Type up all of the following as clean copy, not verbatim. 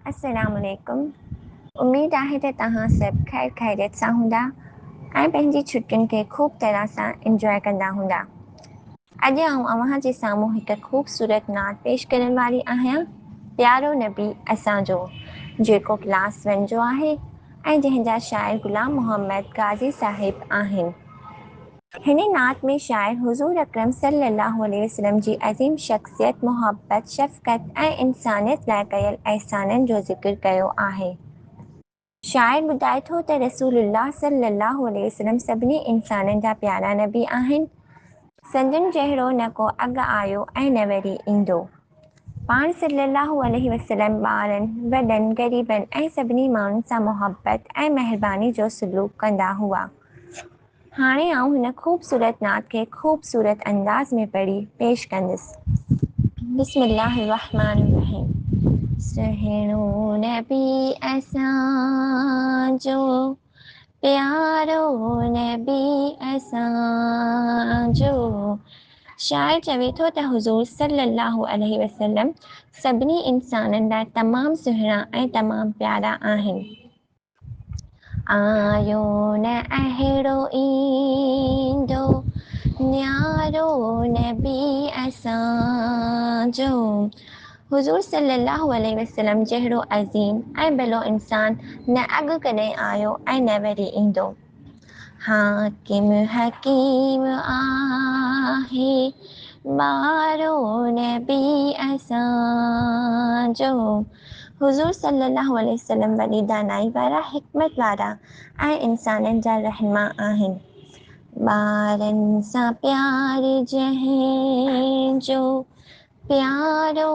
अस्सलामुअलैकुम। उम्मीद आहे त तव्हां सभु ख़ैर ख़ैरियत सां हूंदा ऐं पंहिंजी छुटियुनि खे ख़ूब तरह सां इंजॉय कंदा हूंदा। अॼु आउं अव्हां जे साम्हूं हिकु ख़ूबसूरत नात पेश करण वारी आहियां, प्यारो नबी असांजो, जेको क्लास 1 जो आहे ऐं जंहिंजा शाइर गुलाम मोहम्मद गाज़ी साहिब आहिनि। हिन नात में शाइर हुज़ूर अकरम सल्लल्लाहु अलैहि वसल्लम जी अज़ीम शख़्सियत, मोहब्बत, शफ़क़त ऐं इंसानियत लाइ कयल एहसाननि जो ज़िक्र कयो आहे। शाइर ॿुधाए थो त रसूलुल्लाह सल्लल्लाहु अलैहि वसल्लम सभिनी इंसाननि जा प्यारा नबी आहिनि। संदनि जहिड़ो न को अॻु आयो ऐं न वरी ईंदो। पाण सल्लल्लाहु अलैहि वसल्लम ॿारनि, वॾनि, ग़रीबनि ऐं सभिनी माण्हुनि सां मोहब्बत ऐं महिरबानी जो सलूक कंदा हुआ। हाणे आउं हिन ख़ूबसूरत नात खे ख़ूबसूरत अंदाज़ में पढ़ी पेश कंदसि। बिस्मिल्लाहिर्रहमानिर्रहीम। सुहिणो नबी असांजो, प्यारो नबी असांजो। शाइर चवे थो त हुज़ूर सल्लल्लाहु अलैहि वसल्लम सभिनी इंसाननि लाइ तमामु सुहिणा ऐं तमामु प्यारा आहिनि। आयो न अहिड़ो ईंदो न्यारो नबी असांजो। हुज़ूर सल्लल्लाहु अलैहि वसल्लम जहिड़ो अज़ीम ऐं भलो इंसान न अॻु कॾहिं आयो ऐं न वरी ईंदो। हाकिम हकीम आहे ॿारो नबी असांजो। हुज़ूर सल्लल्लाहु अलैहि वसल्लम वॾी दानाई वारा, हिकमत वारा ऐं इंसाननि जा रहनुमा आहिनि। ॿारनि सां प्यार जंहिंजो, प्यारो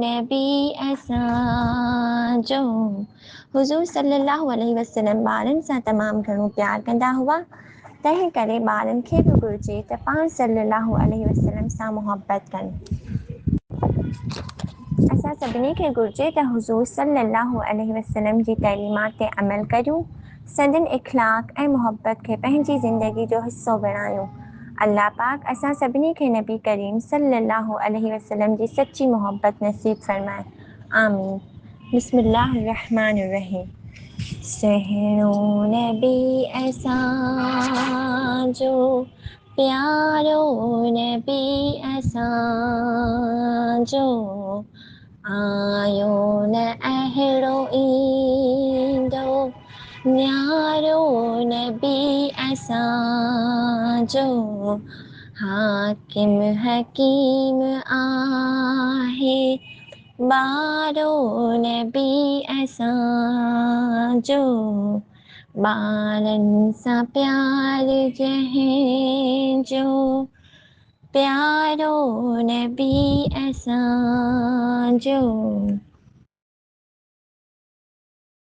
नबी असांजो। हुज़ूर सल्लल्लाहु अलैहि वसल्लम ॿारनि सां तमामु घणो प्यार कंदा हुआ। तंहिं करे ॿारनि खे बि घुरिजे त पाण सल्लल्लाहु अलैहि वसल्लम सां मोहब्बत कनि। असां सभिनी खे घुरिजे त हुज़ूर सल्लल्लाहु अलैहि वसल्लम जी तइलीमात ते अमल करियूं, संदनि इख़लाक़ ऐं मोहब्बत खे पंहिंजी ज़िंदगी जो हिस्सो बणायूं। अल्लाह पाक असां सभिनी खे नबी करीम सल्लल्लाहु अलैहि वसल्लम जी सच्ची मोहब्बत नसीब फरमाए। आमीन। बिस्मिल्लाहिर्रहमानिर्रहीम। सुहिणो नबी असांजो, प्यारो नबी असांजो। आयो न अहिड़ो ईंदो न्यारो नबी असांजो। हाकिम हकीम आहे ॿारो नबी असांजो। ॿारनि सां प्यार जंहिंजो, प्यारो नबी असांजो।